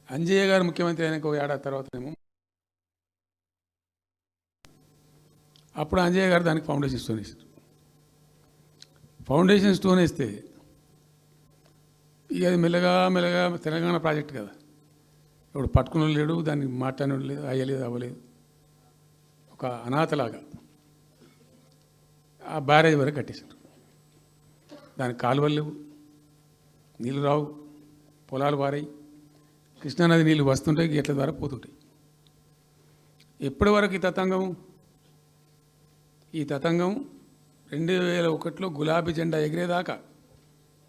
అంజయ్య గారు ముఖ్యమంత్రి అయినాక ఒక ఏడాది తర్వాతనేమో అప్పుడు అంజయ్య గారు దానికి ఫౌండేషన్ స్టోన్ వేసారు. ఫౌండేషన్ స్టోన్ వేస్తే ఇక అది మెల్లగా మెల్లగా తెలంగాణ ప్రాజెక్ట్ కదా, ఇప్పుడు పట్టుకుని లేడు, దాన్ని మాట్లాడడం లేదు, అయ్యలేదు, అవ్వలేదు, ఒక అనాథలాగా ఆ బ్యారేజ్ వరకు కట్టేశారు. దానికి కాలువలు లేవు, నీళ్ళు రావు, పొలాలు పారాయి, కృష్ణానది నీళ్ళు వస్తుంటాయి, గేట్ల ద్వారా పోతుంటాయి. ఎప్పటి వరకు ఈ తతంగం 2001లో గులాబీ జెండా ఎగిరేదాకా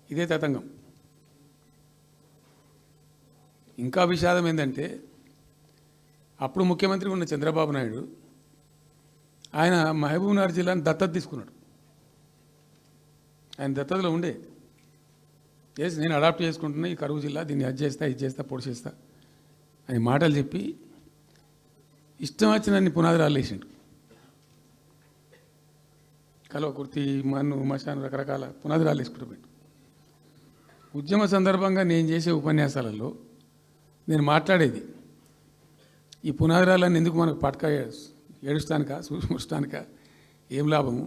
ఇదే తతంగం. ఇంకా విషాదం ఏంటంటే అప్పుడు ముఖ్యమంత్రి ఉన్న చంద్రబాబు నాయుడు ఆయన మహబూబ్నగర్ జిల్లాను దత్తత తీసుకున్నాడు. ఆయన దత్తతలో ఉండే చేసి నేను అడాప్ట్ చేసుకుంటున్నా ఈ కరువు జిల్లా, దీన్ని అది చేస్తా, ఇది చేస్తా, పొడి చేస్తా అని మాటలు చెప్పి ఇష్టం వచ్చినన్ని పునాదురాలు వేసిండు. కలవకుర్తి, మన్ను, మశాను, రకరకాల పునాదురాలు వేసుకుంటూ పోయిండు. ఉద్యమ సందర్భంగా నేను చేసే ఉపన్యాసాలలో నేను మాట్లాడేది ఈ పునాదురాలన్నీ ఎందుకు మనకు పట్క ఏడుస్తానికా, చూస్తానికా, ఏం లాభము,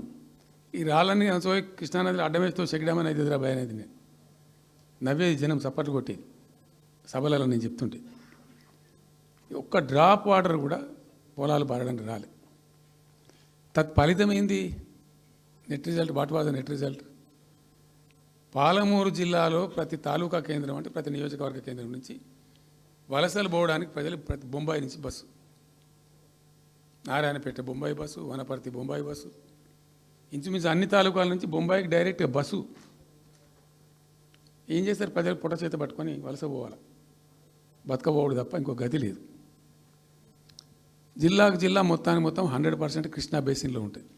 ఈ రాళ్ళని అనసోయి కృష్ణానదిలో అడ్డమేస్తూ చెక్కడామని అయితే ఎదురా భయ అనేది నేను నవ్వేది, జనం చప్పట్లు కొట్టేది సభలలో నేను చెప్తుంటే. ఒక్క డ్రాప్ వాటర్ కూడా పొలాలు బారడానికి రాలే. తత్ఫలితమైంది net result. What was the net result? Palamuru జిల్లాలో ప్రతి తాలూకా కేంద్రం అంటే ప్రతి నియోజకవర్గ కేంద్రం నుంచి వలసలు పోవడానికి ప్రజలు ప్రతి బొంబాయి నుంచి bus, Narayanpet Bombay bus, Wanaparthy Bombay bus, ఇంచుమించు అన్ని తాలూకాల నుంచి బొంబాయికి డైరెక్ట్గా బస్సు. ఏం చేస్తారు? ప్రజలు పొట్ట చేత పట్టుకొని వలస పోవాలి, బతకపోవడు తప్ప ఇంకో గతి లేదు. జిల్లాకు జిల్లా మొత్తానికి మొత్తం 100% కృష్ణా బేసిన్లో ఉంటుంది.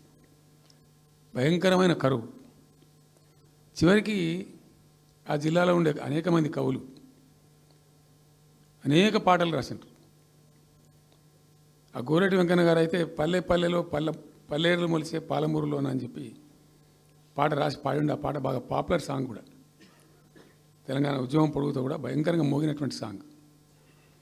భయంకరమైన కరువు. చివరికి ఆ జిల్లాలో ఉండే అనేక మంది కవులు అనేక పాటలు రాసిండ్రు. ఆ గోరెటి వెంకన్న గారు అయితే పల్లె పల్లెలో పల్లెలు మొలిసే పాలమూరులోన అని చెప్పి పాట రాసి పాడిండు. ఆ పాట బాగా పాపులర్ సాంగ్ కూడా, తెలంగాణ ఉద్యమం పొడుగుతో కూడా భయంకరంగా మోగినటువంటి సాంగ్.